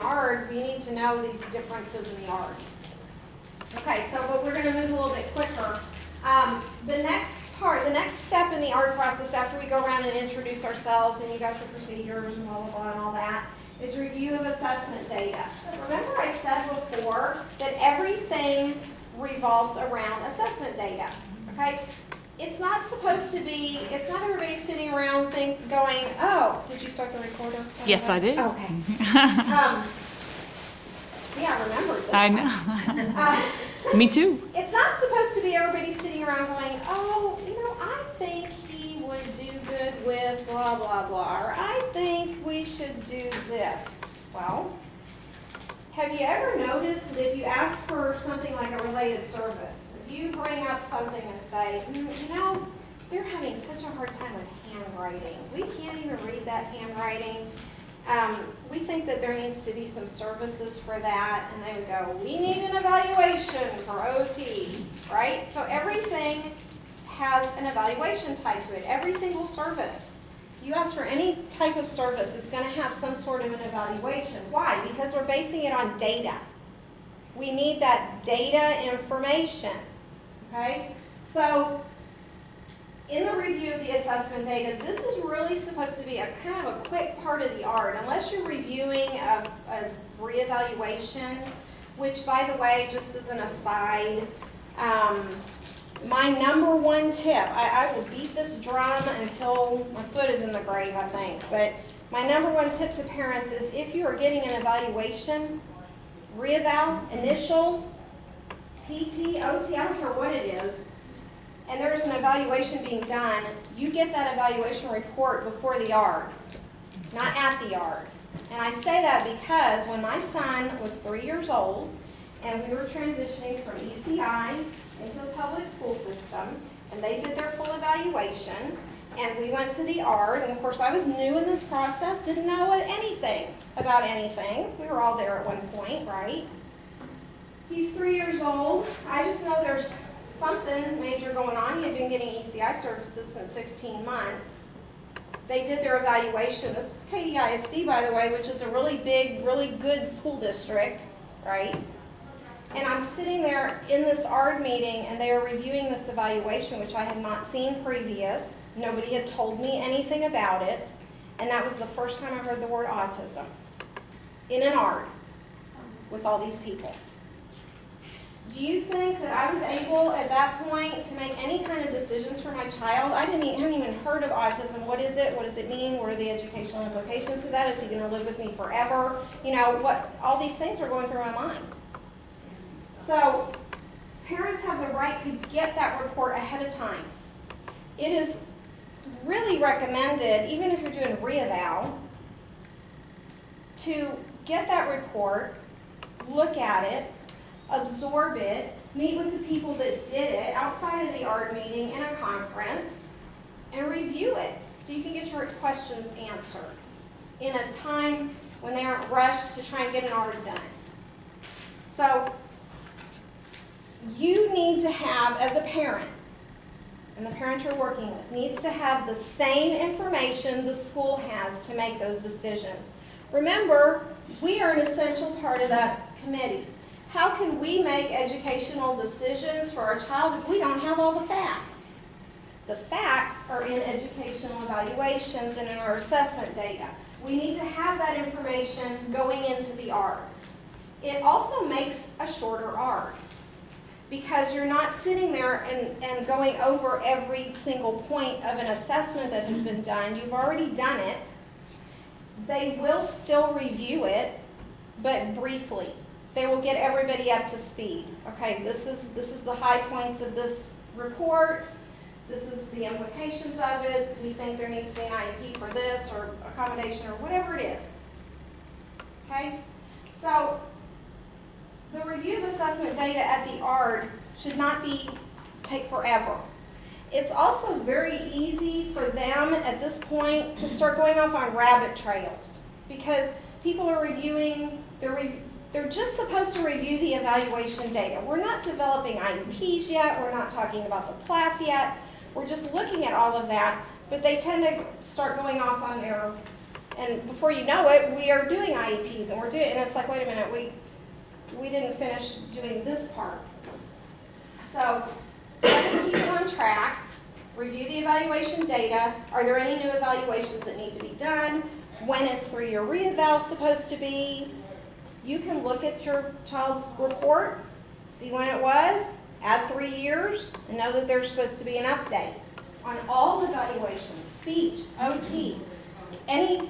ARD, we need to know these differences in the ARDs. Okay, so but we're going to move a little bit quicker. The next step in the ARD process after we go around and introduce ourselves and you got your procedures and blah, blah, blah, and all that, is review of assessment data. Remember I said before that everything revolves around assessment data, okay? It's not supposed to be, it's not everybody sitting around going, oh, did you start the recorder? Yes, I did. Okay. Yeah, I remembered this. I know. Me too. It's not supposed to be everybody sitting around going, oh, you know, I think he would do good with blah, blah, blah, or I think we should do this. Well, have you ever noticed that if you ask for something like a related service, if you bring up something and say, you know, they're having such a hard time with handwriting. We can't even read that handwriting. We think that there needs to be some services for that, and they would go, we need an evaluation for OT, right? So everything has an evaluation tied to it, every single service. You ask for any type of service, it's going to have some sort of an evaluation. Why? Because we're basing it on data. We need that data information, okay? So in the review of the assessment data, this is really supposed to be a kind of a quick part of the ARD, unless you're reviewing a reevaluation, which, by the way, just as an aside, my number one tip, I will beat this drum until my foot is in the grave, I think, but my number one tip to parents is if you are getting an evaluation, reeval, initial, PT, OT, I don't care what it is, and there's an evaluation being done, you get that evaluation report before the ARD, not at the ARD. And I say that because when my son was 3 years old and we were transitioning from ECI into the public school system, and they did their full evaluation, and we went to the ARD, and of course I was new in this process, didn't know anything about anything. We were all there at one point, right? He's 3 years old. I just know there's something major going on. He had been getting ECI services since 16 months. They did their evaluation. This was KDISD, by the way, which is a really big, really good school district, right? And I'm sitting there in this ARD meeting, and they are reviewing this evaluation, which I had not seen previous. Nobody had told me anything about it, and that was the first time I heard the word autism in an ARD with all these people. Do you think that I was able at that point to make any kind of decisions for my child? I hadn't even heard of autism. What is it? What does it mean? What are the educational implications of that? Is he going to live with me forever? You know, all these things were going through my mind. So parents have the right to get that report ahead of time. It is really recommended, even if you're doing reeval, to get that report, look at it, absorb it, meet with the people that did it outside of the ARD meeting in a conference, and review it so you can get your questions answered in a time when they aren't rushed to try and get an ARD done. So you need to have, as a parent, and the parent you're working with, needs to have the same information the school has to make those decisions. Remember, we are an essential part of that committee. How can we make educational decisions for our child if we don't have all the facts? The facts are in educational evaluations and in our assessment data. We need to have that information going into the ARD. It also makes a shorter ARD because you're not sitting there and going over every single point of an assessment that has been done. You've already done it. They will still review it, but briefly. They will get everybody up to speed. Okay, this is the high points of this report. This is the implications of it. We think there needs to be an IEP for this or accommodation or whatever it is. Okay, so the review of assessment data at the ARD should not take forever. It's also very easy for them at this point to start going off on rabbit trails because people are reviewing, they're just supposed to review the evaluation data. We're not developing IEPs yet. We're not talking about the PLAF yet. We're just looking at all of that, but they tend to start going off on their And before you know it, we are doing IEPs and and it's like, wait a minute, we didn't finish doing this part. So, keep it on track, review the evaluation data. Are there any new evaluations that need to be done? When is 3-year re-eval supposed to be? You can look at your child's report, see when it was, add 3 years, and know that there's supposed to be an update on all evaluations, speech, OT, any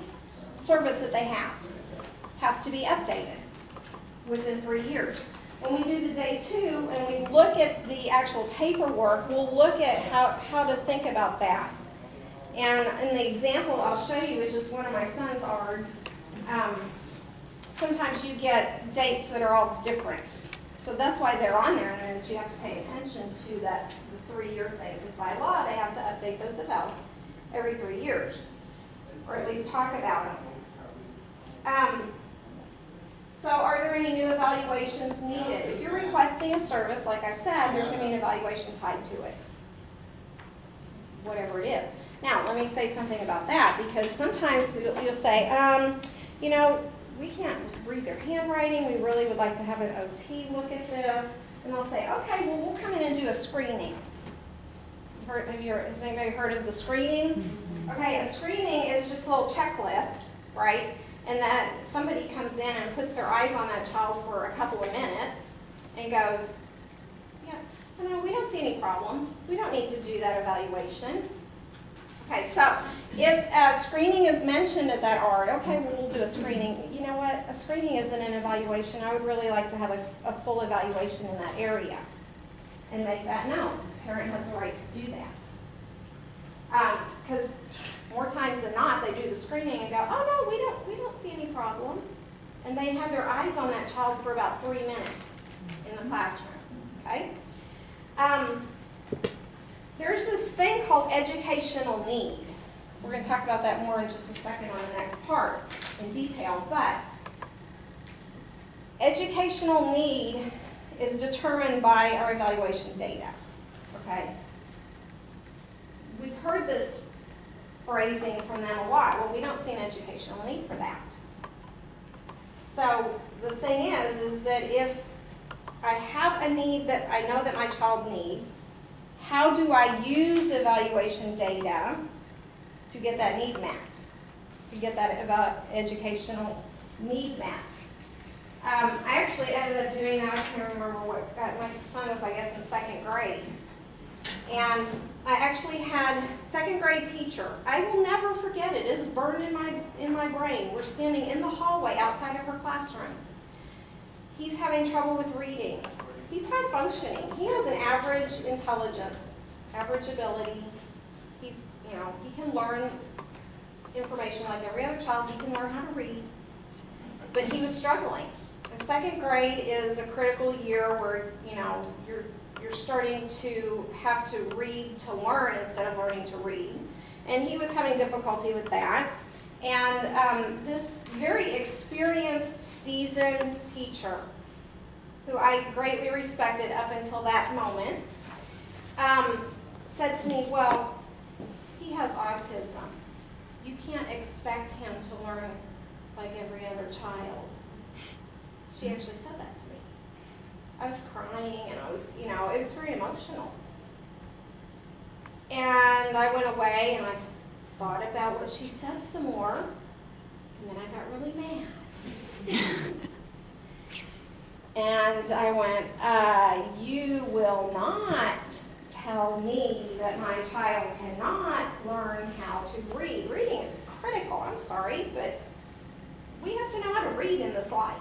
service that they have has to be updated within 3 years. When we do the day 2 and we look at the actual paperwork, we'll look at how to think about that. And in the example I'll show you, which is one of my son's ARDs, sometimes you get dates that are all different. So that's why they're on there, and then you have to pay attention to that, the 3-year thing, because by law, they have to update those evals every 3 years, or at least talk about them. So are there any new evaluations needed? If you're requesting a service, like I said, there's going to be an evaluation tied to it, whatever it is. Now, let me say something about that, because sometimes you'll say, you know, we can't read their handwriting, we really would like to have an OT look at this. And they'll say, okay, well, we'll come in and do a screening. Has anybody heard of the screening? Okay, a screening is just a little checklist, right? And that somebody comes in and puts their eyes on that child for a couple of minutes and goes, yeah, no, we don't see any problem. We don't need to do that evaluation. Okay, so if screening is mentioned at that ARD, okay, well, we'll do a screening. You know what? A screening isn't an evaluation. I would really like to have a full evaluation in that area and make that known. The parent has the right to do that. Because more times than not, they do the screening and go, oh, no, we don't see any problem. And they have their eyes on that child for about 3 minutes in the classroom, okay? There's this thing called educational need. We're going to talk about that more in just a second on the next part in detail, but educational need is determined by our evaluation data, okay? We've heard this phrasing from them a lot. Well, we don't see an educational need for that. So the thing is that if I have a need that I know that my child needs, how do I use evaluation data to get that need met, to get that educational need met? I actually ended up doing that. I can't remember what, my son was, I guess, in 2nd grade. And I actually had 2nd grade teacher. I will never forget it. It's burned in my brain. We're standing in the hallway outside of her classroom. He's having trouble with reading. He's high functioning. He has an average intelligence, average ability. He's, you know, he can learn information like every other child. He can learn how to read. But he was struggling. And 2nd grade is a critical year where, you know, you're starting to have to read to learn instead of learning to read. And he was having difficulty with that. And this very experienced, seasoned teacher, who I greatly respected up until that moment, said to me, well, he has autism. You can't expect him to learn like every other child. She actually said that to me. I was crying and I was, you know, it was very emotional. And I went away and I thought about what she said some more, and then I got really mad. And I went, you will not tell me that my child cannot learn how to read. Reading is critical, I'm sorry, but we have to know how to read in this life.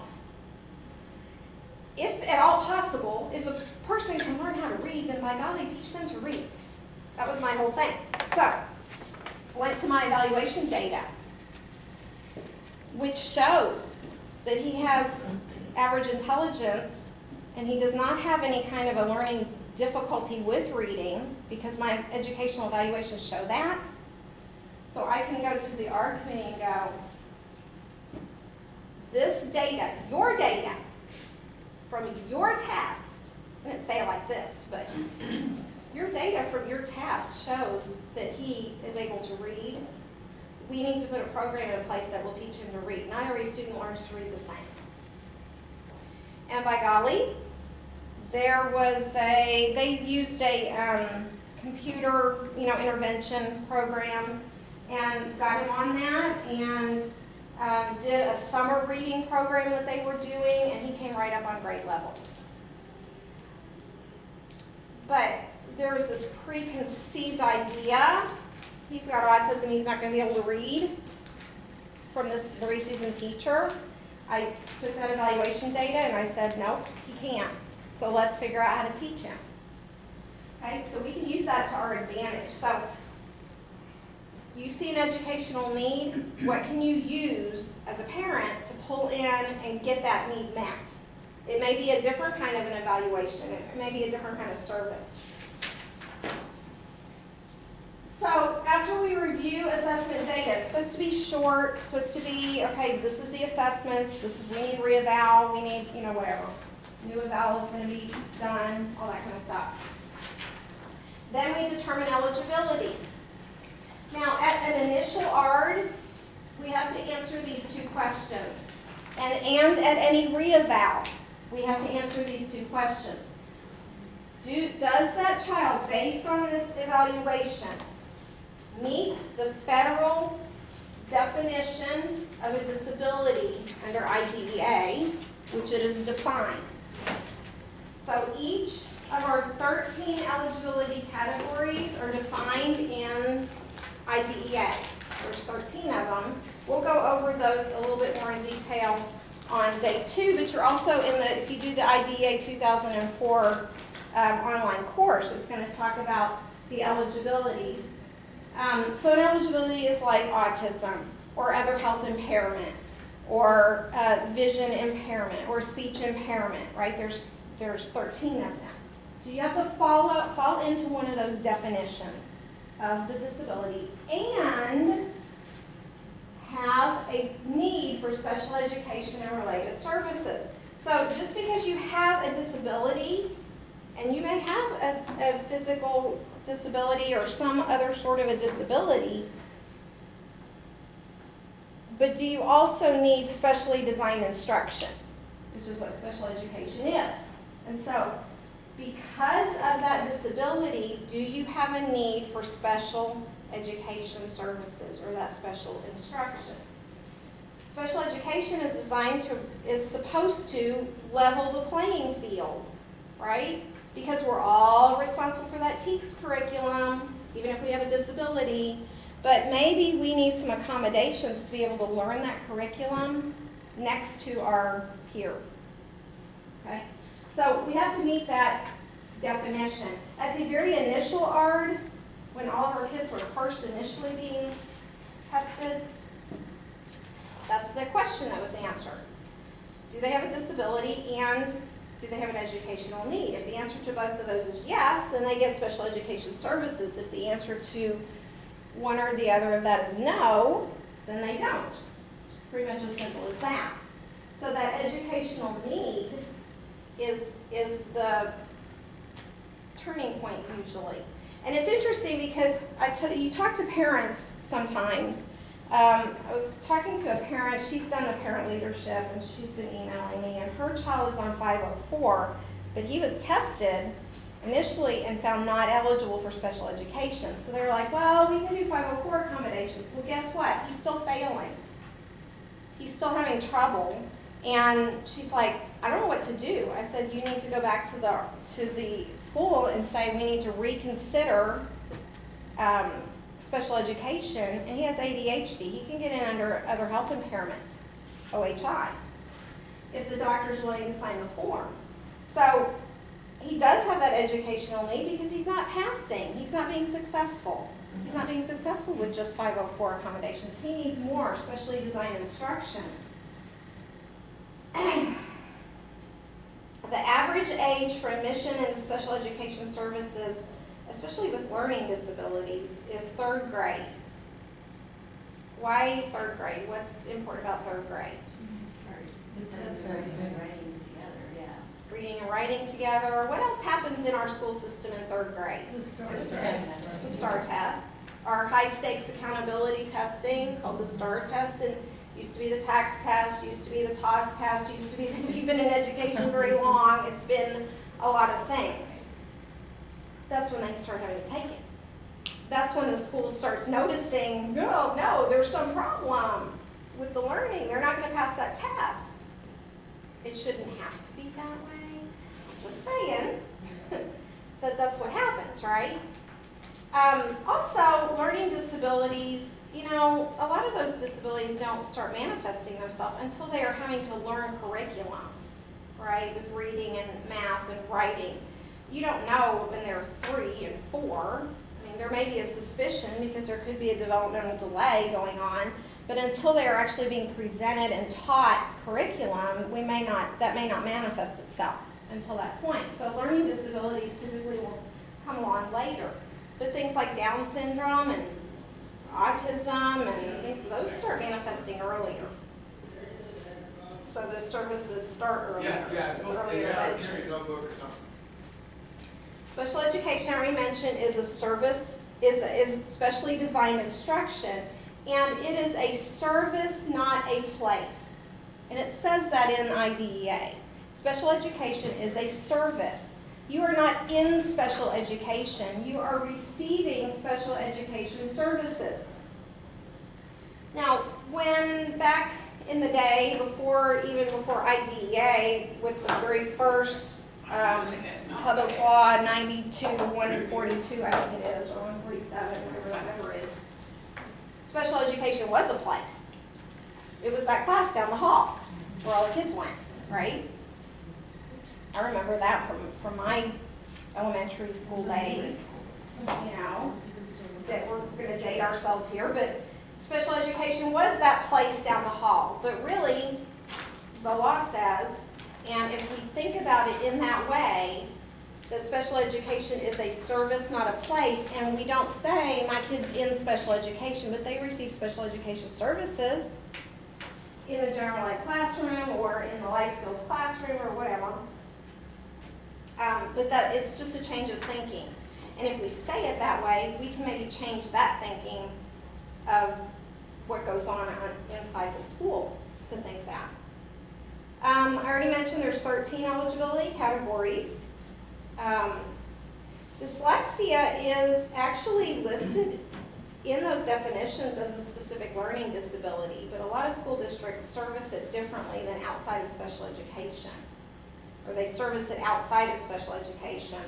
If at all possible, if a person can learn how to read, then by golly, teach them to read. That was my whole thing. So, I went to my evaluation data, which shows that he has average intelligence and he does not have any kind of a learning difficulty with reading, because my educational evaluations show that. So I can go to the ARD committee and go, this data, your data, from your test, I didn't say it like this, but your data from your test shows that he is able to read, we need to put a program in place that will teach him to read. Not every student learns to read the same. And by golly, they used a computer, intervention program and got him on that and did a summer reading program that they were doing, and he came right up on grade level. But there was this preconceived idea, he's got autism, he's not going to be able to read, from the very seasoned teacher. I took that evaluation data and I said, nope, he can't. So let's figure out how to teach him. Okay, so we can use that to our advantage. So you see an educational need, what can you use as a parent to pull in and get that need met? It may be a different kind of an evaluation. It may be a different kind of service. So after we review assessment data, it's supposed to be short, it's supposed to be, okay, this is the assessments, we need re-eval, we need, whatever. New eval is going to be done, all that kind of stuff. Then we determine eligibility. Now, at an initial ARD, we have to answer these two questions. And at any re-eval, we have to answer these two questions. Does that child, based on this evaluation, meet the federal definition of a disability under IDEA, which it is defined? So each of our 13 eligibility categories are defined in IDEA. There's 13 of them. We'll go over those a little bit more in detail on day 2, but you're also if you do the IDEA 2004 online course, it's going to talk about the eligibilities. So an eligibility is like autism or other health impairment or vision impairment or speech impairment, right? There's 13 of them. So you have to fall into one of those definitions of the disability and have a need for special education and related services. So just because you have a disability, and you may have a physical disability or some other sort of a disability, but do you also need specially designed instruction, which is what special education is? And so, because of that disability, do you have a need for special education services or that special instruction? Special education is supposed to level the playing field, right? Because we're all responsible for that TEKS curriculum, even if we have a disability, but maybe we need some accommodations to be able to learn that curriculum next to our peer, okay? So we have to meet that definition. At the very initial ARD, when all of our kids were first initially being tested, that's the question that was answered. Do they have a disability and do they have an educational need? If the answer to both of those is yes, then they get special education services. If the answer to one or the other of that is no, then they don't. It's pretty much as simple as that. So that educational need is the turning point usually. And it's interesting because you talk to parents sometimes. I was talking to a parent, she's done the parent leadership and she's been emailing me, and her child is on 504, but he was tested initially and found not eligible for special education. So they're like, well, we can do 504 accommodations. Well, guess what? He's still failing. He's still having trouble. And she's like, I don't know what to do. I said, you need to go back to the school and say we need to reconsider special education, and he has ADHD. He can get in under other health impairment, OHI, if the doctor's willing to sign the form. So he does have that educational need because he's not passing. He's not being successful. He's not being successful with just 504 accommodations. He needs more, especially designed instruction. The average age for admission into special education services, especially with learning disabilities, is 3rd grade. Why 3rd grade? What's important about 3rd grade? Reading and writing together. What else happens in our school system in 3rd grade? The STAR test. The STAR test. our high stakes accountability testing called the STAR test, and used to be the tax test, used to be the TOS test, used to be, if you've been in education very long, it's been a lot of things. That's when they start having to take it. That's when the school starts noticing, no, there's some problem with the learning. They're not going to pass that test. It shouldn't have to be that way. Just saying that's what happens, right? Also, learning disabilities, a lot of those disabilities don't start manifesting themselves until they are having to learn curriculum, right, with reading and math and writing. You don't know when they're 3 and 4. There may be a suspicion because there could be a developmental delay going on, but until they are actually being presented and taught curriculum, that may not manifest itself until that point. So learning disabilities typically will come along later. But things like Down syndrome and autism and things, those start manifesting earlier. So those services start earlier. Earlier Carry a notebook or something. Special education, I already mentioned, is a service, is specially designed instruction, and it is a service, not a place. And it says that in IDEA. Special education is a service. You are not in special education. You are receiving special education services. Now, when back in the day, even before IDEA, with the very first Public Law 92-142, I think it is, or 147, whatever it is. Special education was a place. It was that class down the hall where all the kids went, right? I remember that from my elementary school days, that we're going to date ourselves here, but special education was that place down the hall. But really, the law says, and if we think about it in that way, that special education is a service, not a place, and we don't say my kid's in special education, but they receive special education services in the general ed classroom or in the life skills classroom or whatever. But that it's just a change of thinking. And if we say it that way, we can maybe change that thinking of what goes on inside the school to think that. I already mentioned there's 13 eligibility categories. Dyslexia is actually listed in those definitions as a specific learning disability, but a lot of school districts service it differently than outside of special education, or they service it outside of special education.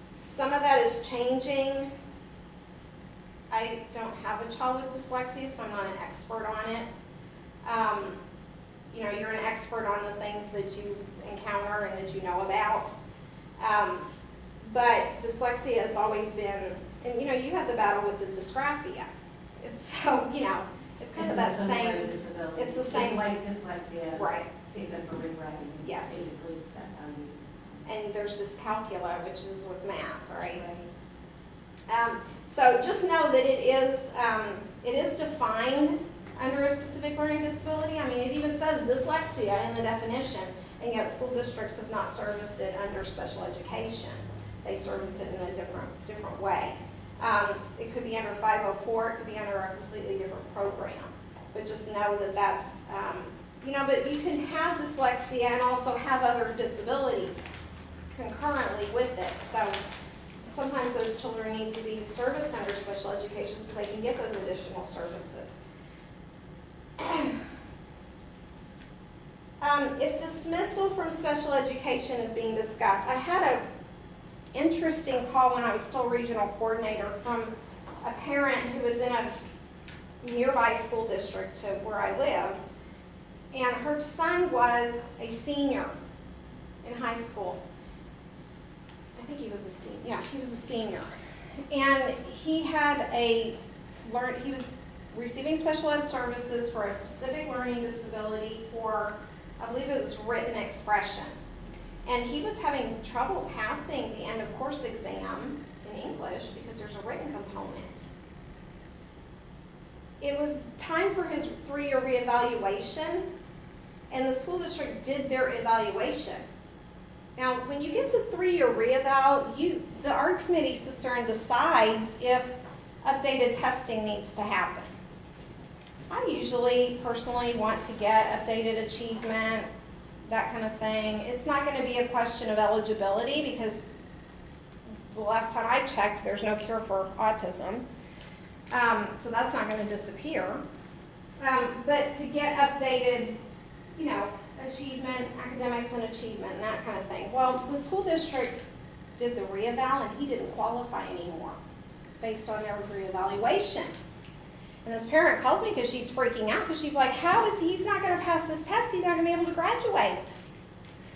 Some of that is changing. I don't have a child with dyslexia, so I'm not an expert on it. You're an expert on the things that you encounter and that you know about. But dyslexia has always been, and you have the battle with the dysgraphia. It's kind of that same, it's the same. It's like dyslexia. Right. Except for rewriting. Yes. Basically, that's how you use it. And there's dyscalculia, which is with math, right? So just know that it is defined under a specific learning disability. It even says dyslexia in the definition, and yet school districts have not serviced it under special education. They service it in a different way. It could be under 504, it could be under a completely different program. But just know that that's, but you can have dyslexia and also have other disabilities concurrently with it. So sometimes those children need to be serviced under special education so they can get those additional services. If dismissal from special education is being discussed, I had an interesting call when I was still regional coordinator from a parent who was in a nearby school district to where I live, and her son was a senior in high school. I think he was a senior. Yeah, he was a senior, and he was receiving special ed services for a specific learning disability for, I believe it was written expression. And he was having trouble passing the end of course exam in English because there's a written component. It was time for his 3-year reevaluation, and the school district did their evaluation. Now, when you get to 3-year reeval, the art committee sits there and decides if updated testing needs to happen. I usually personally want to get updated achievement, that kind of thing. It's not going to be a question of eligibility because the last time I checked, there's no cure for autism. So that's not going to disappear. But to get updated, you know, achievement, academics and achievement, and that kind of thing. Well, the school district did the reeval and he didn't qualify anymore based on their reevaluation. And this parent calls me because she's freaking out because she's like, how is he's not going to pass this test? He's not going to be able to graduate.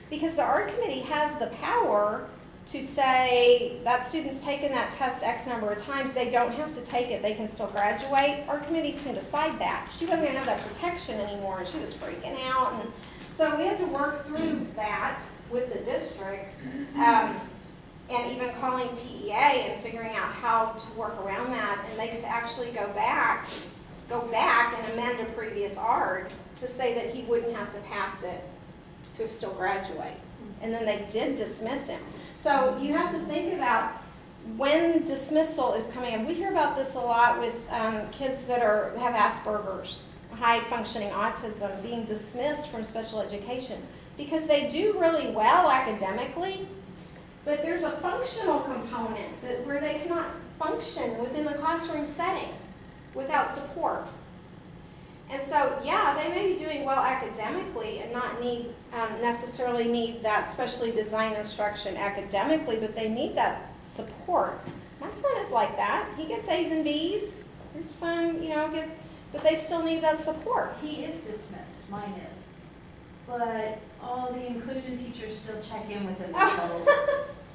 Because the art committee has the power to say that student's taken that test X number of times, they don't have to take it, they can still graduate. Art committees can decide that. She wasn't going to have that protection anymore and she was freaking out. And so we had to work through that with the district. And even calling TEA and figuring out how to work around that, and they could actually go back and amend a previous ARD to say that he wouldn't have to pass it to still graduate. And then they did dismiss him. So you have to think about when dismissal is coming in. We hear about this a lot with kids that have Asperger's, high functioning autism, being dismissed from special education because they do really well academically. But there's a functional component where they cannot function within the classroom setting without support. And so, yeah, they may be doing well academically and not necessarily need that specially designed instruction academically, but they need that support. My son is like that. He gets A's and B's. Your son, gets, but they still need that support. He is dismissed, mine is. But all the inclusion teachers still check in with him. So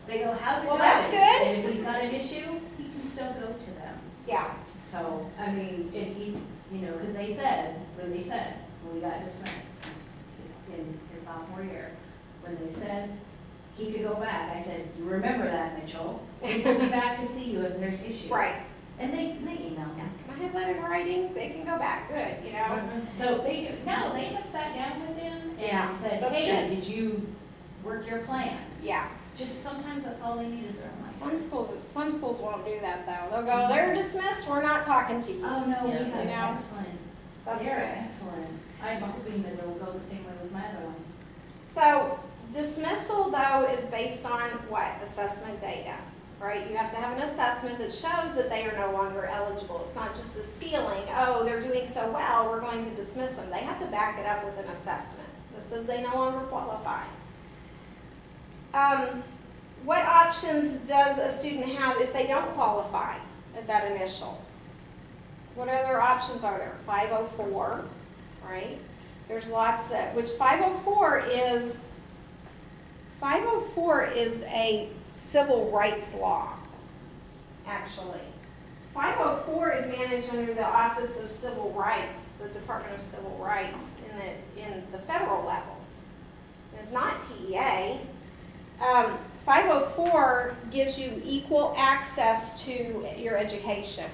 they go, how's it going? Well, that's good. And if he's got an issue, he can still go to them. Yeah. So, I mean, if he, because when we got dismissed in his sophomore year, when they said he could go back, I said, you remember that, Mitchell. We will be back to see you if there's issues. Right. And they emailed him. Can I have that in writing? They can go back. Good, So they have sat down with him Yeah, and said, that's hey, good. did you work your plan? Yeah. Just sometimes that's all they need is their mind. Some schools won't do that though. They'll go, they're dismissed, we're not talking to you. Oh, no, we Yeah. have excellent. That's They're good. excellent. I'm hoping that it'll go the same way with my other one. So dismissal though is based on what? Assessment data, right? You have to have an assessment that shows that they are no longer eligible. It's not just this feeling, oh, they're doing so well, we're going to dismiss them. They have to back it up with an assessment that says they no longer qualify. What options does a student have if they don't qualify at that initial? What other options are there? 504, right? There's lots of, which 504 is a civil rights law, actually. 504 is managed under the Office of Civil Rights, the Department of Civil Rights in the federal level. It's not TEA. 504 gives you equal access to your education.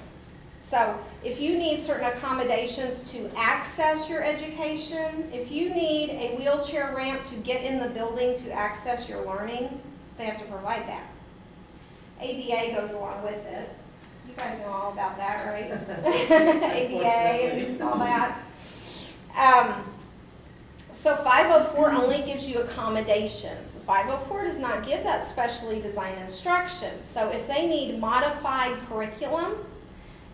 So if you need certain accommodations to access your education, if you need a wheelchair ramp to get in the building to access your learning, they have to provide that. ADA goes along with it. You guys know all about that, right? ADA and all that. So 504 only gives you accommodations. 504 does not give that specially designed instruction. So if they need modified curriculum,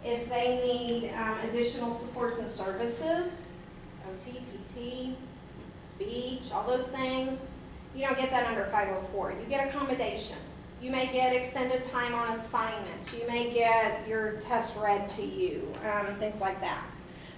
if they need additional supports and services, OT, PT, speech, all those things, you don't get that under 504. You get accommodations. You may get extended time on assignments. You may get your test read to you, things like that.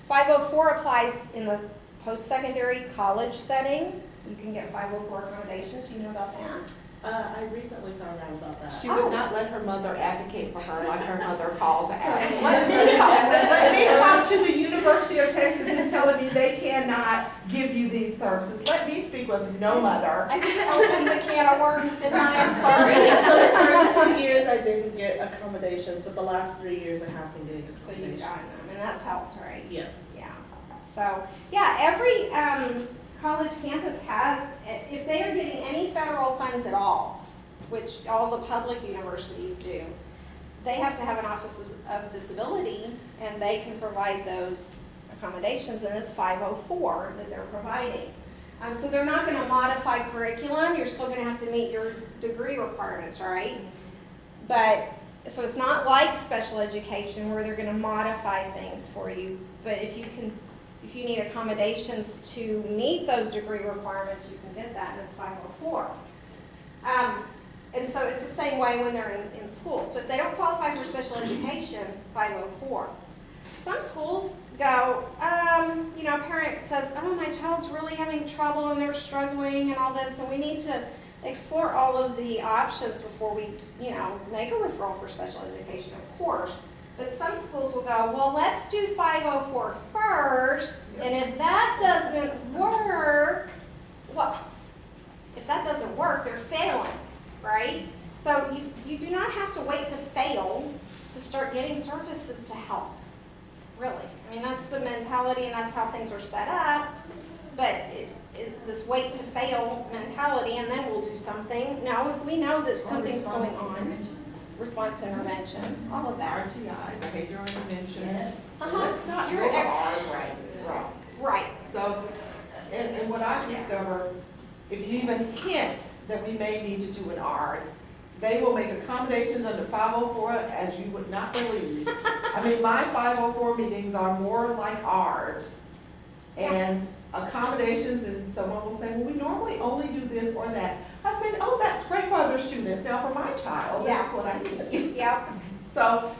504 applies in the post-secondary college setting. You can get 504 accommodations. You know about that? I recently found out about that. She would not let her mother advocate for her like her mother called to ask. Let me talk to the University of Texas is telling me they cannot give you these services. Let me speak with no mother. I just opened the can of worms, didn't I? I'm sorry. For the first 2 years, I didn't get accommodations, but the last 3 years, I have been getting So accommodations. you've gotten them, and that's helped, right? Yes. Yeah. So, yeah, every college campus has, if they are getting any federal funds at all, which all the public universities do, they have to have an Office of Disability, and they can provide those accommodations, and it's 504 that they're providing. So they're not gonna modify curriculum, you're still gonna have to meet your degree requirements, right? But, so it's not like special education where they're gonna modify things for you, but if you need accommodations to meet those degree requirements, you can get that, and it's 504. And so it's the same way when they're in school. So if they don't qualify for special education, 504. Some schools go, you know, a parent says, oh, my child's really having trouble and they're struggling and all this, and we need to explore all of the options before we, you know, make a referral for special education, of course. But some schools will go, well, let's do 504 first, and if that doesn't work, well, if that doesn't work, they're failing, right? So you do not have to wait to fail to start getting services to help, really. I mean, that's the mentality and that's how things are set up, but this wait to fail mentality and then we'll do something. No, if we know that something's going on, response intervention, all of that. RTI, behavioral intervention. Yeah. Let's not You're go an the ex- R right. Right. So, and what I've discovered, if you even hint that we may need to do an R, they will make accommodations under 504 as you would not believe. I mean, my 504 meetings are more like ours. And accommodations, and someone will say, well, we normally only do this or that. I said, oh, that's great for other students. Now for my child, this is what I need. Yep. So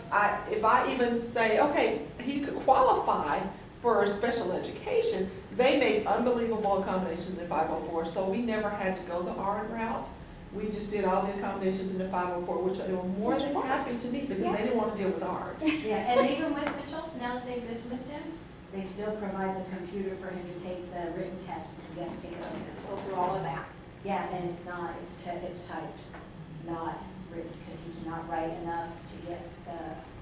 if I even say, okay, he could qualify for special education, they made unbelievable accommodations in 504, so we never had to go the R route. We just did all the accommodations in the 504, which they were more than happy to meet because they didn't want to deal with ours. Yeah, and even with Mitchell, now that they've dismissed him, they still provide the computer for him to take the written test because he has to take it on his. So do all of that. Yeah, and it's not, it's typed, not written, because he cannot write enough to get the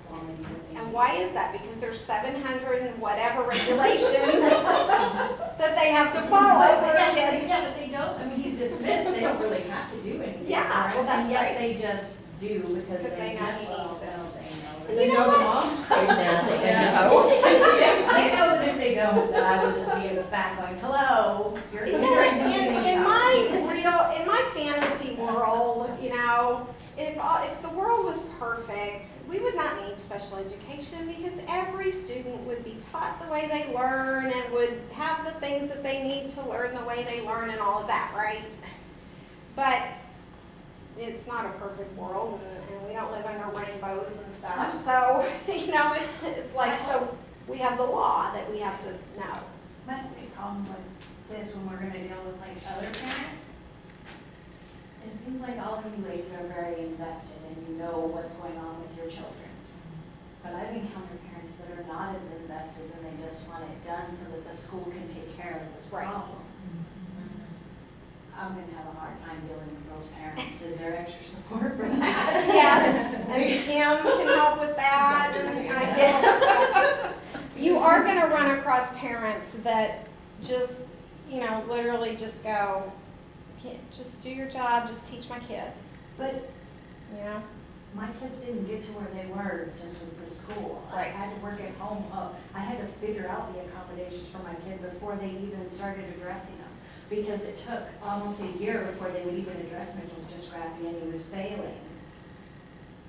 quality that they need. And why is that? Because there's 700 and whatever regulations that they have to follow. Yeah, but they don't, I mean, he's dismissed, they don't really have to do anything. Yeah, right? well, that's And yet right. they just do because Because they they know know, he well, needs it. well, they know. And they You know know the what? mom's crazy. Yeah. so they know. They know that if they don't, that I would just be in the back going, hello, you're. You know, in my fantasy world, you know, if the world was perfect, we would not need special education because every student would be taught the way they learn and would have the things that they need to learn the way they learn and all of that, right? But it's not a perfect world, and we don't live under rainbows and stuff. So, you know, it's like, so we have the law that we have to know. My big problem with this when we're gonna deal with like other parents, it seems like all of you ladies are very invested and you know what's going on with your children. But I've encountered parents that are not as invested and they just want it done so that the school can take care of this Right. problem. I'm gonna have a hard time dealing with those parents. Is there extra support for that? Yes, and Kim can help with that, and I get, you are gonna run across parents that just, you know, literally just go, just do your job, just teach my kid, But you know? my kids didn't get to where they were just with the school. I Right. had to work at home. I had to figure out the accommodations for my kid before they even started addressing them. Because it took almost a year before they would even address Mitchell's dysgraphia and he was failing.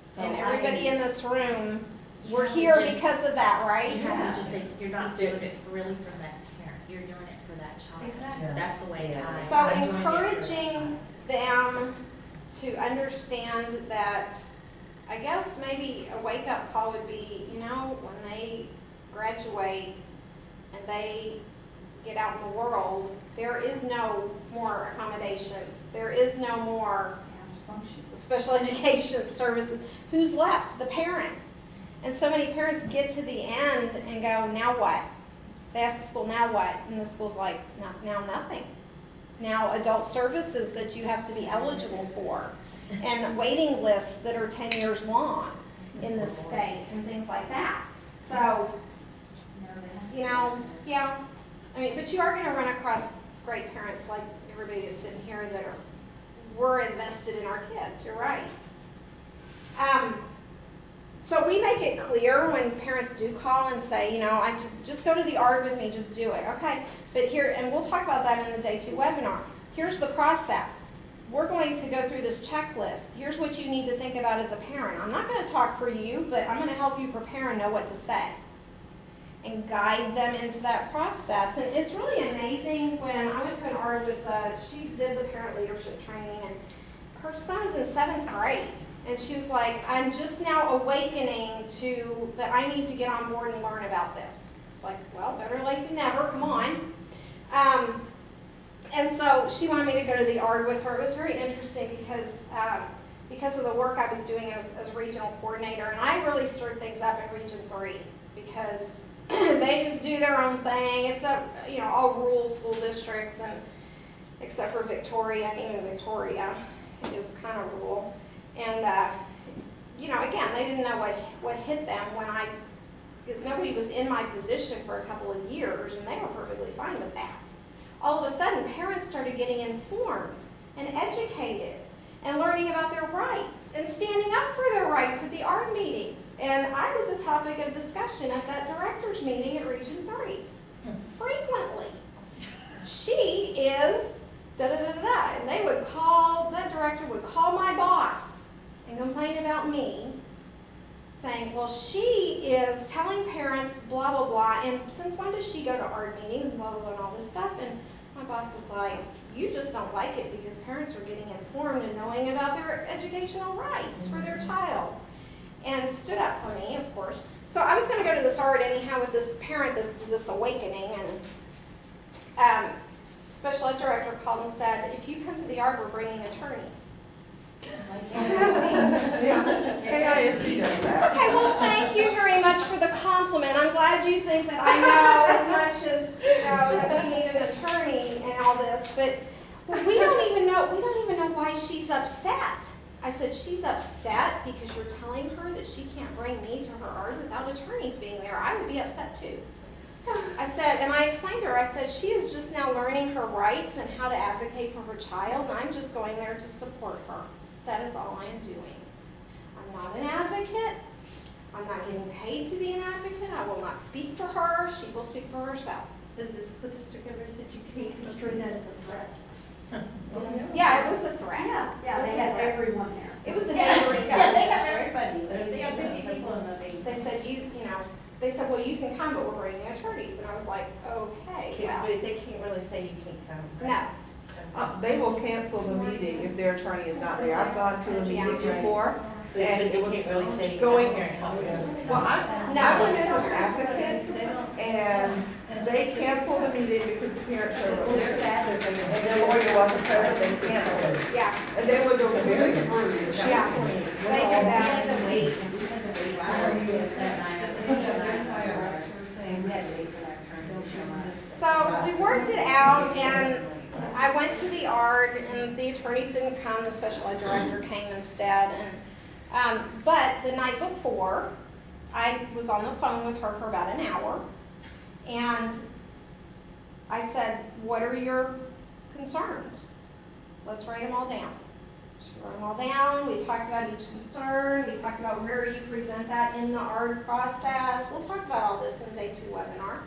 So And I- everybody in this room, You we're have to here just- because of that, right? You have to just think, you're not doing it really for that parent, you're doing it for that child. Exactly. That's the way Yeah. I. So I'm doing it for that encouraging them to understand that, I guess maybe a wake-up call would be, you know, when they graduate and they get out in the world, there is no more accommodations. There is no more Function. special education services. Who's left? The parent. And so many parents get to the end and go, now what? They ask the school, now what? And the school's like, now nothing. Now adult services that you have to be eligible for, and waiting lists that are 10 years long in this state, and things like that. So, No, they have to- you know, yeah, I mean, but you are gonna run across great parents like everybody that's sitting here that we're invested in our kids, you're right. So we make it clear when parents do call and say, you know, just go to the ARD with me, just do it, okay? But here, and we'll talk about that in the day 2 webinar. Here's the process. We're going to go through this checklist. Here's what you need to think about as a parent. I'm not going to talk for you, but I'm going to help you prepare and know what to say and guide them into that process. And it's really amazing when I went to an ARD with, she did the parent leadership training, and her son was in 7th grade. And she was like, I'm just now awakening to that I need to get on board and learn about this. It's like, well, better late than never, come on. And so she wanted me to go to the ARD with her. It was very interesting because of the work I was doing as a regional coordinator. And I really stirred things up in Region 3 because they just do their own thing. It's all rural school districts, and except for Victoria, and even Victoria is kind of rural. And, again, they didn't know what hit them when nobody was in my position for a couple of years, and they were perfectly fine with that. All of a sudden, parents started getting informed and educated and learning about their rights and standing up for their rights at the ARD meetings. And I was a topic of discussion at that director's meeting at Region 3. Frequently. She is da-da-da-da-da. And that director would call my boss and complain about me, saying, well, she is telling parents blah, blah, blah, and since when does she go to ARD meetings and blah, blah, blah, and all this stuff? And my boss was like, you just don't like it because parents are getting informed and knowing about their educational rights for their child. And stood up for me, of course. So I was going to go to this ARD anyhow with this parent that's this awakening, and special ed director called and said, if you come to the ARD, we're bringing attorneys. KISD does that. Okay, well, thank you very much for the compliment. I'm glad you think that I know as much as, that we need an attorney and all this, but we don't even know why she's upset. I said, she's upset because you're telling her that she can't bring me to her ARD without attorneys being there. I would be upset too. I said, and I explained to her, I said, she is just now learning her rights and how to advocate for her child, and I'm just going there to support her. That is all I am doing. I'm not an advocate. I'm not getting paid to be an advocate. I will not speak for her. She will speak for herself. Does the school district ever said you can't construe that as a threat? Yeah, it was a threat. Yeah, they had everyone there. It was a Yeah, neighboring. they got everybody, they got 50 people in the thing. They said, they said, well, you can come, but we're bringing attorneys. And I was like, okay, well, They can't really say you can't come. no. They will cancel the meeting if their attorney is not there. I've gone to a meeting before, But and they it was can't really say you going, can't help them. well, I went as an advocate, and they canceled the meeting because the parents showed up. And their lawyer wasn't present, they canceled it. Yeah, And they were very rude. yeah. They did We that. had to wait, and we had to wait, I already was at 9, it was at 9, and we had to wait for that turn to show up. So we worked it out, and I went to the ARD, and the attorneys didn't come, the special ed director came instead. And but the night before, I was on the phone with her for about an hour, and I said, what are your concerns? Let's write them all down. She wrote them all down, we talked about each concern, we talked about where you present that in the ARD process. We'll talk about all this in day 2 webinar.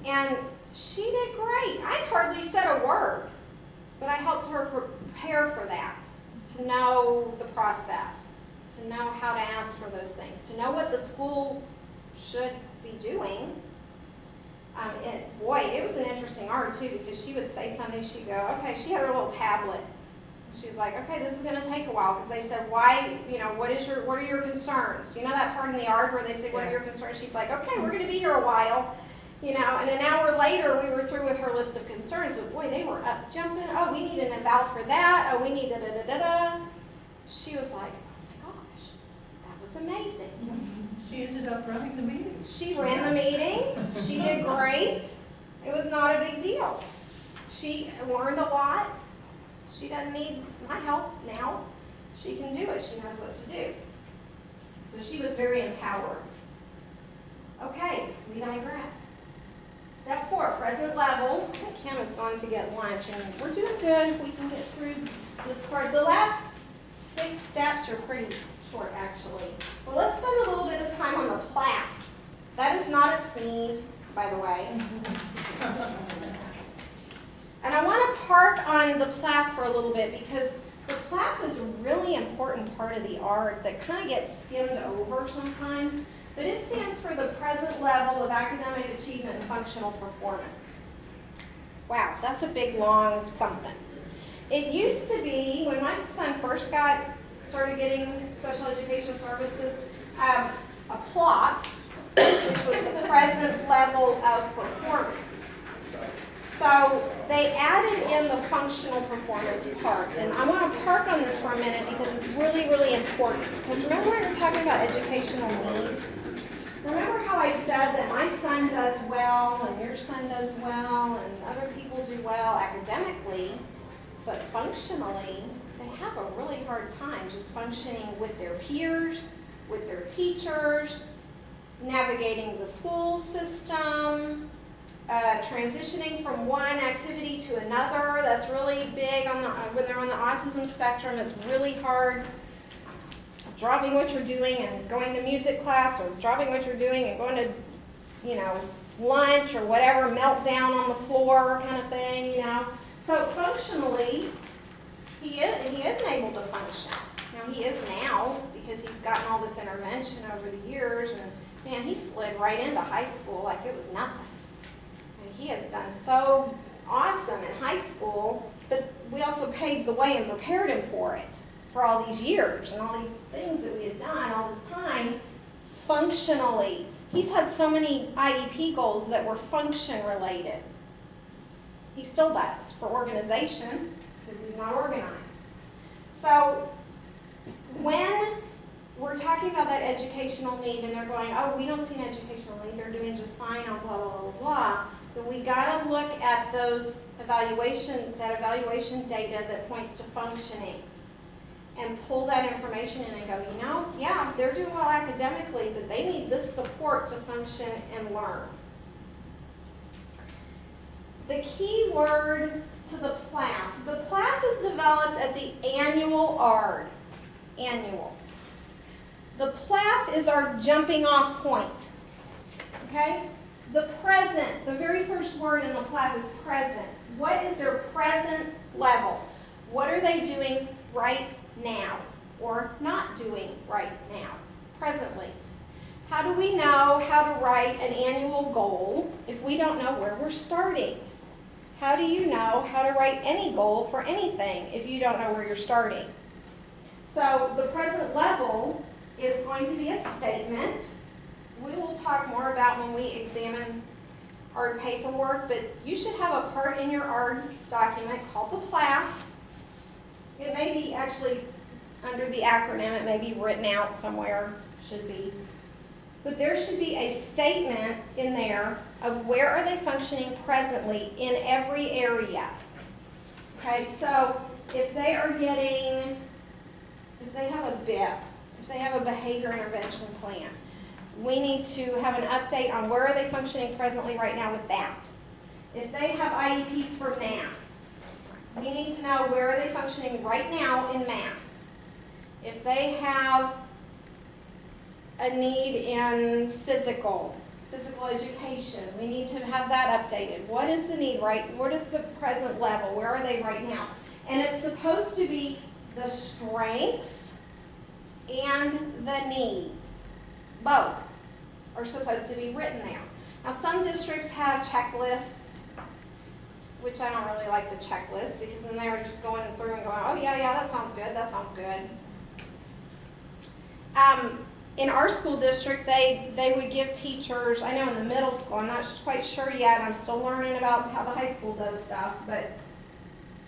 And she did great. I hardly said a word, but I helped her prepare for that, to know the process, to know how to ask for those things, to know what the school should be doing. It was an interesting ARD too, because she would say something, she'd go, okay, she had her little tablet. She was like, okay, this is going to take a while, because they said, why, what are your concerns? You know that part in the ARD where they say, what are your concerns? She's like, okay, we're going to be here a while. And an hour later, we were through with her list of concerns, but boy, they were up jumping. Oh, we need an eval for that. Oh, we need da-da-da-da-da. She was like, oh my gosh, that was amazing. She ended up running the meeting. She ran the meeting. She did great. It was not a big deal. She learned a lot. She doesn't need my help now. She can do it. She knows what to do. So she was very empowered. Okay, we digress. Step 4, present level. Kim is going to get lunch, and we're doing good if we can get through this part. The last 6 steps are pretty short actually. Well, let's spend a little bit of time on the PLAF. That is not a sneeze, by the way. And I want to park on the PLAF for a little bit because the PLAF is a really important part of the art that kind of gets skimmed over sometimes, but it stands for the present level of academic achievement and functional performance. Wow, that's a big, long something. It used to be, when my son first started getting special education services, a plot, which was the present level of performance. So they added in the functional performance part, and I want to park on this for a minute because it's really, really important. Because remember when we were talking about educational need? Remember how I said that my son does well, and your son does well, and other people do well academically, but functionally, they have a really hard time just functioning with their peers, with their teachers, navigating the school system, transitioning from one activity to another. That's really big on when they're on the autism spectrum. It's really hard. Dropping what you're doing and going to music class, or dropping what you're doing and going to, lunch or whatever, meltdown on the floor kind of thing, So functionally, he isn't able to function. Now he is now because he's gotten all this intervention over the years, and man, he slid right into high school like it was nothing. He has done so awesome in high school, but we also paved the way and prepared him for it for all these years and all these things that we had done all this time functionally. He's had so many IEP goals that were function related. He still does for organization because he's not organized. So when we're talking about that educational need and they're going, oh, we don't see an educational need, they're doing just fine on blah, blah, blah, blah, blah. But we got to look at that evaluation data that points to functioning and pull that information in and go, yeah, they're doing well academically, but they need this support to function and learn. The key word to the PLAF. The PLAF is developed at the annual ARD. Annual. The PLAF is our jumping off point. Okay? The present, the very first word in the PLAF is present. What is their present level? What are they doing right now or not doing right now, presently? How do we know how to write an annual goal if we don't know where we're starting? How do you know how to write any goal for anything if you don't know where you're starting? So the present level is going to be a statement. We will talk more about when we examine ARD paperwork, but you should have a part in your ARD document called the PLAF. It may be actually under the acronym, it may be written out somewhere, should be. But there should be a statement in there of where are they functioning presently in every area. Okay, so if they have a BIP, if they have a behavior intervention plan, we need to have an update on where are they functioning presently right now with that. If they have IEPs for math, we need to know where are they functioning right now in math. If they have a need in physical education, we need to have that updated. What is the need, right? What is the present level? Where are they right now? And it's supposed to be the strengths and the needs. Both are supposed to be written there. Now some districts have checklists, which I don't really like the checklist because then they're just going through and going, oh yeah, that sounds good, that sounds good. In our school district, they would give teachers, I know in the middle school, I'm not quite sure yet, I'm still learning about how the high school does stuff, but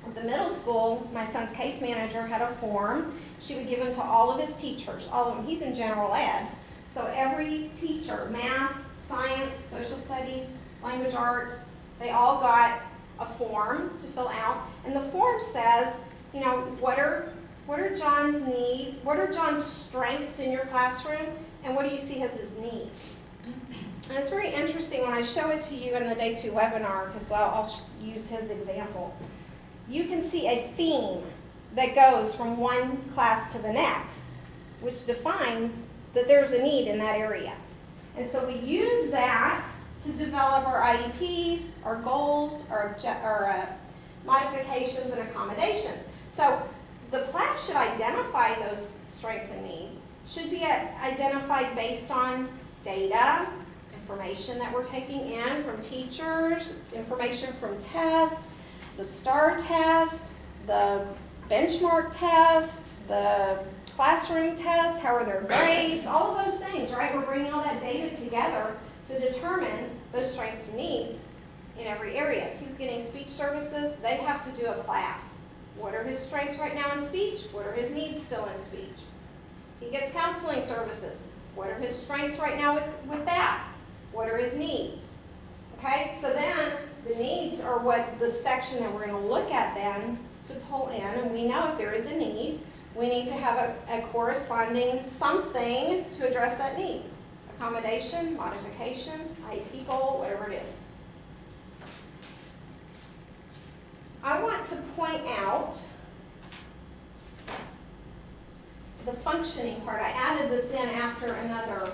at the middle school, my son's case manager had a form. She would give them to all of his teachers, all of them. He's in general ed. So every teacher, math, science, social studies, language arts, they all got a form to fill out. And the form says, what are John's needs, what are John's strengths in your classroom, and what do you see as his needs? And it's very interesting when I show it to you in the Day 2 webinar, because I'll use his example. You can see a theme that goes from one class to the next. which defines that there's a need in that area. And so we use that to develop our IEPs, our goals, our modifications and accommodations. So the PLAF should identify those strengths and needs, should be identified based on data, information that we're taking in from teachers, information from tests, the STAR test, the benchmark tests, the classroom tests, how are their grades, all of those things, right? We're bringing all that data together to determine those strengths and needs in every area. If he was getting speech services, they'd have to do a PLAF. What are his strengths right now in speech? What are his needs still in speech? He gets counseling services. What are his strengths right now with that? What are his needs? Okay, so then the needs are what the section that we're going to look at then to pull in, and we know if there is a need, we need to have a corresponding something to address that need. Accommodation, modification, IEP goal, whatever it is. I want to point out the functioning part. I added this in after another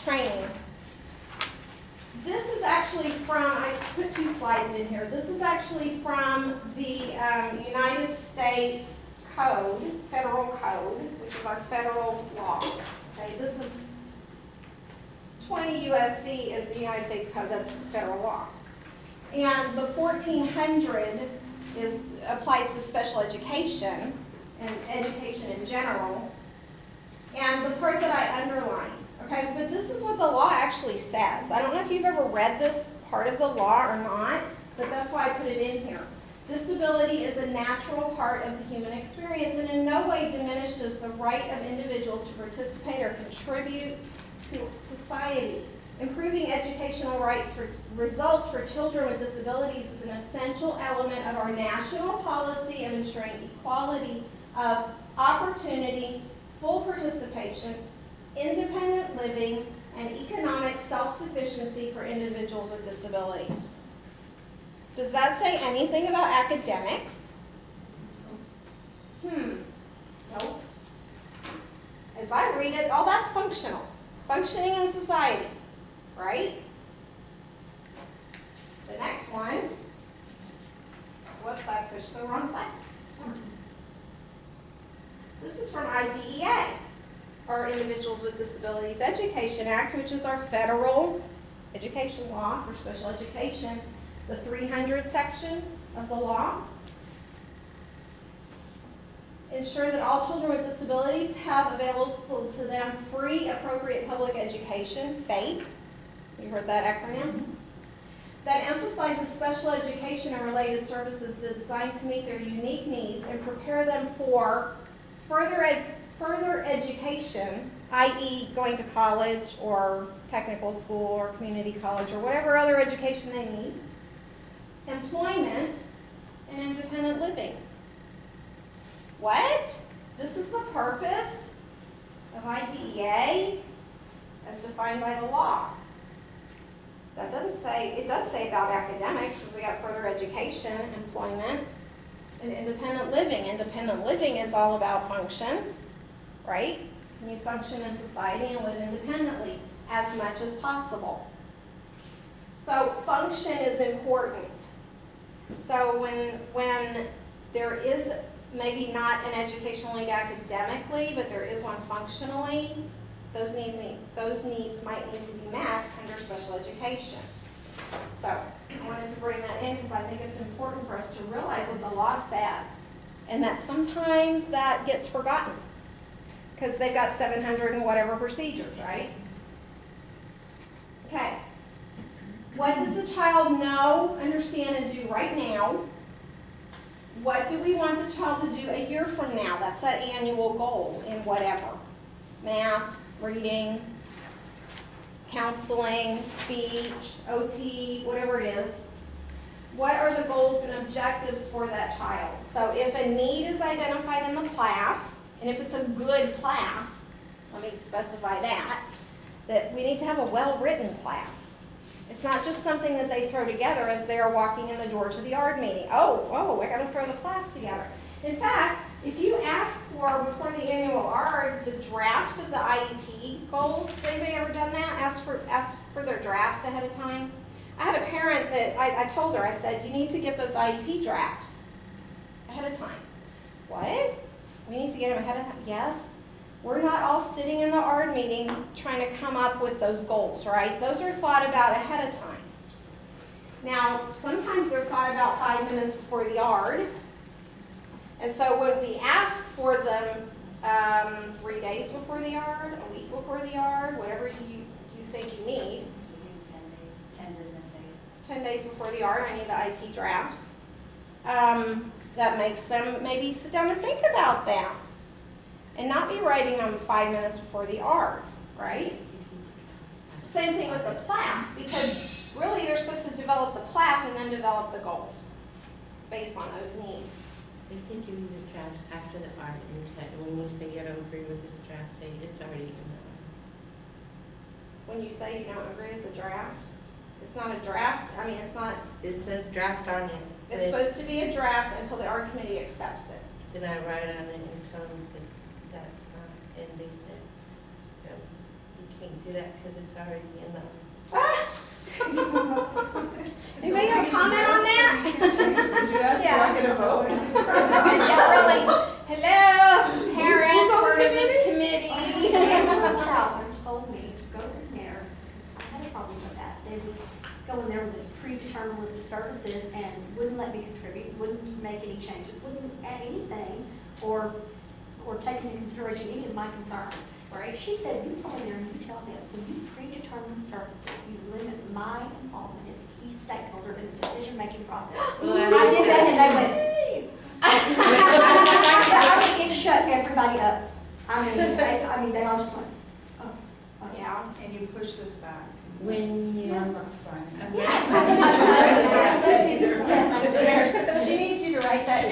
training. This is actually from, I put 2 slides in here. This is actually from the United States Code, Federal Code, which is our federal law. Okay, this is 20 USC is the United States Code, that's federal law. And the 1400 applies to special education and education in general. And the part that I underlined, okay, but this is what the law actually says. I don't know if you've ever read this part of the law or not, but that's why I put it in here. Disability is a natural part of the human experience and in no way diminishes the right of individuals to participate or contribute to society. Improving educational results for children with disabilities is an essential element of our national policy of ensuring equality of opportunity, full participation, independent living, and economic self-sufficiency for individuals with disabilities. Does that say anything about academics? Nope. As I read it, oh, that's functional. Functioning in society, right? The next one, whoops, I pushed the wrong button. Sorry. This is from IDEA, our Individuals with Disabilities Education Act, which is our federal education law for special education, the 300 section of the law. Ensure that all children with disabilities have available to them free, appropriate public education, FAPE. You heard that acronym? That emphasizes special education and related services designed to meet their unique needs and prepare them for further education, i.e. going to college or technical school or community college or whatever other education they need, employment, and independent living. What? This is the purpose of IDEA as defined by the law. That doesn't say, it does say about academics because we got further education, employment, and independent living. Independent living is all about function, right? Can you function in society and live independently as much as possible? So function is important. So when there is maybe not an educational need academically, but there is one functionally, those needs might need to be met under special education. So I wanted to bring that in because I think it's important for us to realize what the law says, and that sometimes that gets forgotten because they've got 700 and whatever procedures, right? Okay. What does the child know, understand, and do right now? What do we want the child to do a year from now? That's that annual goal in whatever. Math, reading, counseling, speech, OT, whatever it is. What are the goals and objectives for that child? So if a need is identified in the PLAF, and if it's a good PLAF, let me specify that we need to have a well-written PLAF. It's not just something that they throw together as they are walking in the door to the ARD meeting. Oh, I got to throw the PLAF together. In fact, if you ask for, before the annual ARD, the draft of the IEP goals, has anybody ever done that? Ask for their drafts ahead of time? I had a parent that, I told her, I said, you need to get those IEP drafts ahead of time. What? We need to get them ahead of time? Yes. We're not all sitting in the ARD meeting trying to come up with those goals, right? Those are thought about ahead of time. Now, sometimes they're thought about 5 minutes before the ARD. And so when we ask for them 3 days before the ARD, a week before the ARD, whatever you think you need, 10 business days. 10 days before the ARD, I need the IP drafts. That makes them maybe sit down and think about them and not be writing them 5 minutes before the ARD, right? Same thing with the PLAF, because really they're supposed to develop the PLAF and then develop the goals based on those needs. I think you need the drafts after the art intent. When you say you don't agree with this draft, say it's already in the. When you say you don't agree with the draft, it's not a draft, I mean, it's not, It says draft on it. it's supposed to be a draft until the ARD committee accepts it. Then I write on it and tell them that that's not, and they said, no, you can't do that because it's already in the. Anybody have a comment on that? Did you ask, do I get a vote? Yeah, really. Hello, parent, part of this committee. Calvin told me to go in there, because I had a problem with that. They would go in there with this predetermined list of services and wouldn't let me contribute, wouldn't make any changes, wouldn't add anything, or take into consideration any of my concerns. Right. She said, you go in there and you tell them, when you predetermine services, you limit my involvement as a key stakeholder in the decision-making process. Well, I did that and they went, it shut everybody up. I mean, they all just went, oh, oh. Yeah. And you push this back. When you. I'm not signing. She needs you to write that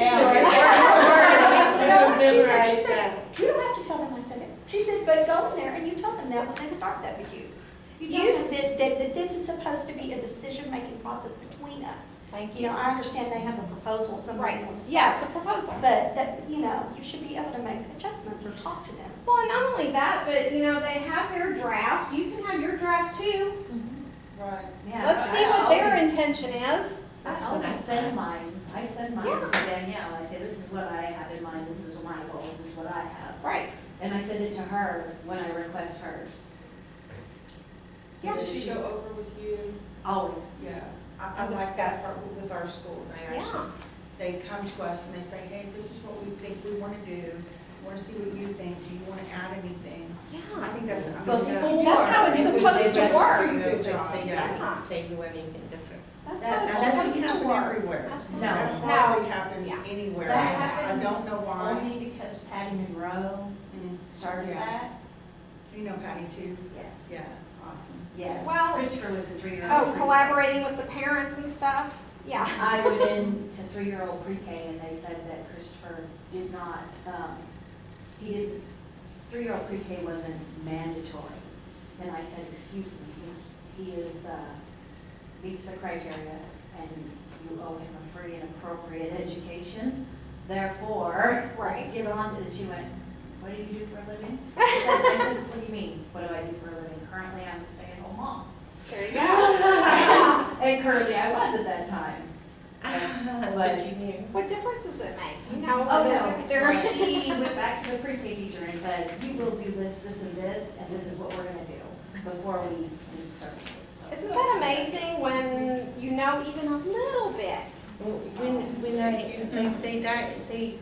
She said, Memorize that. you don't have to tell them I said it. She said, but go in there and you tell them that when they start that with you. You tell them that this is supposed to be a decision-making process between us. Thank You know, I understand they have a proposal, somebody Right, wants to. yes, a proposal. But that, you know, you should be able to make adjustments or talk to them. Well, and not only that, but you know, they have their draft, you can have your draft too. Right. Yeah, Let's see I what their always- intention is. I always send mine, I send mine Yeah. to Danielle, I say, this is what I have in mind, this is my goal, this is what I have. Right. And I send it to her when I request hers, So does she go over with you? always. Yeah. I like that part with our school. Yeah. They come to us and they say, hey, this is what we think we want to do. We want to see what you think. Do you want to add anything? I Yeah. think that's. That's how it's supposed to work. Good job. They Yeah. don't say you want anything different. That's That's- how it's That supposed doesn't to happen work. everywhere. Absolutely. No. That No. hardly happens Yeah. anywhere. That I happens don't know why. only because Patty Monroe Mm. started Yeah. that. You know Patty too? Yes. Yeah, awesome. Yes. Well- Christopher was a 3-year-old. Oh, collaborating with the parents and stuff? Yeah. I went into 3-year-old pre-K and they said that Christopher did not, he did, 3-year-old pre-K wasn't mandatory. And I said, excuse me, he is, meets the criteria and you owe him a free and appropriate education. Therefore, let's Right. get on to this. She went, what do you do for a living? I said, what do you mean? What do I do for a living? Currently, I'm a stay-at-home mom. There you go. And currently I was at that time. Yes, But you knew. What difference does it make? You know, Oh, they're, no. She went back to the pre-K teacher and said, you will do this, this, and this is what we're gonna do before we need services. So- isn't that amazing when you know even a little bit? When they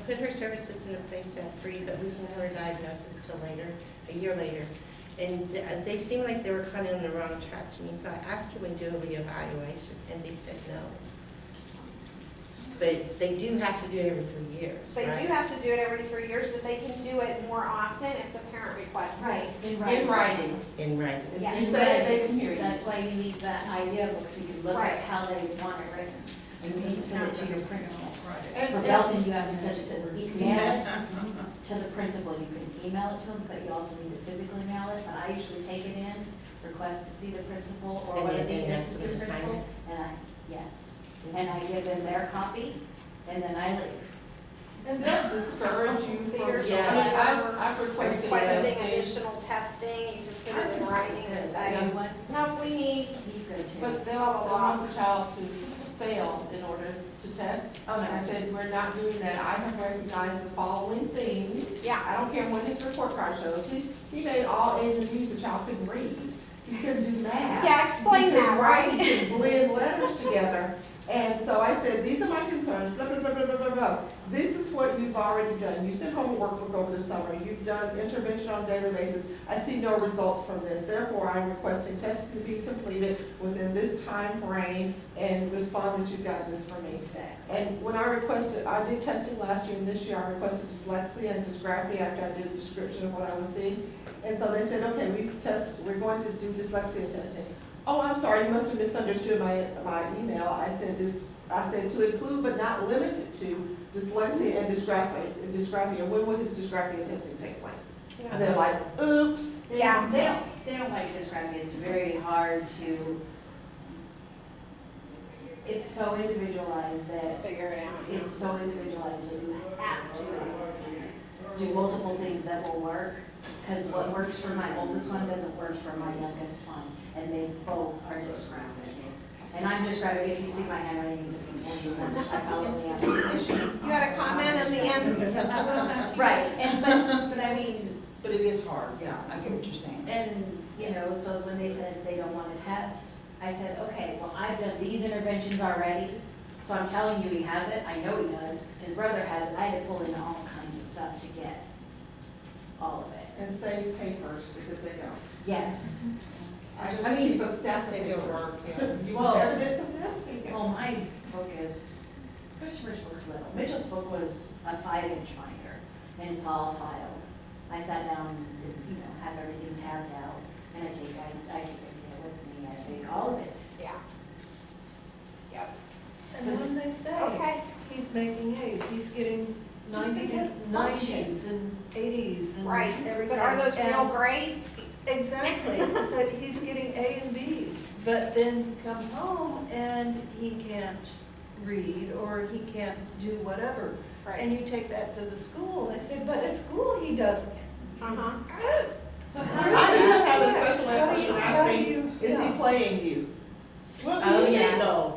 put her services in a place as free, but we didn't have her diagnosis till later, a year later. And they seemed like they were kind of on the wrong track to me, so I asked her to do a reevaluation, and they said no. But they do have to do it every 3 years, They right? do have to do it every 3 years, but they can do it more often if the parent requests it. Right, In writing. In writing. Yeah. You said they can hear you. That's why you need that idea book, so you can look Right. at how they want it written. And you need to send it to your principal. And- For Belton, you have to send it to, email it to the principal. You can email it to them, but you also need to physically mail it. But I usually take it in, request to see the principal or And one of then the ask them assistant to sign principals. And I, yes, and I give them their copy, and then I leave. And they'll discourage you from, I mean, Yeah. I've requested requesting testing. additional testing, you just put it in writing and say, You know what? no, we need, He's good too. But they'll want the child to fail in order to test. And I said, we're not doing that. I have recognized the following things. Yeah. I don't care what his report card shows. He made all A's and B's, the child couldn't read. He couldn't do math. yeah, explain He could that, write, right? he could blend letters together. And so I said, these are my concerns, blah, blah, blah, blah, blah, blah, blah. This is what you've already done. You sent home a workbook over the summer. You've done intervention on a daily basis. I see no results from this. Therefore, I'm requesting testing to be completed within this time frame and respond that you've got this for me. And when I did testing last year and this year, I requested dyslexia and dysgraphia after I did a description of what I was seeing. And so they said, okay, we're going to do dyslexia testing. Oh, I'm sorry, you must have misunderstood my email. I said to include but not limited to dyslexia and dysgraphia. When would this dysgraphia testing take place? And they're like, oops. Yeah. They don't like describing it, it's very hard to, it's so individualized that, Figure it out. it's so individualized that you have to do multiple things that will work. Because what works for my oldest one doesn't work for my youngest one, and they both are dysgraphic. And I'm dysgraphic, if you see my handwriting, you just can tell you I probably am. You had a comment at the end? Right, and, but I mean, But it is hard, yeah, I get what you're saying. and, you know, so when they said they don't want to test, I said, okay, well, I've done these interventions already, so I'm telling you he has it, I know he does, his brother has it, I had to pull in all kinds of stuff to get all of it. And save papers because they don't. Yes. I mean, keep a stack of They do papers. work, yeah. You Well- want evidence of this? Well, my book is, Christopher's book's little. Mitchell's book was a 5-inch binder, and it's all filed. I sat down to, have everything tabbed out, and I take everything with me, I take all of it. Yeah. Yep. And when they say Okay. he's making A's, he's getting Just 90 make it to 90s and 80s and Right, everything. but are those real And- grades? Exactly, so he's getting A and Bs, but then comes home and he can't read or he can't do whatever. And you take that to the school, they say, but at school he doesn't. Uh-huh. So I how just have a How special do you- question how asked do me, you- is he yeah. playing you? What do Oh, you yeah. think though?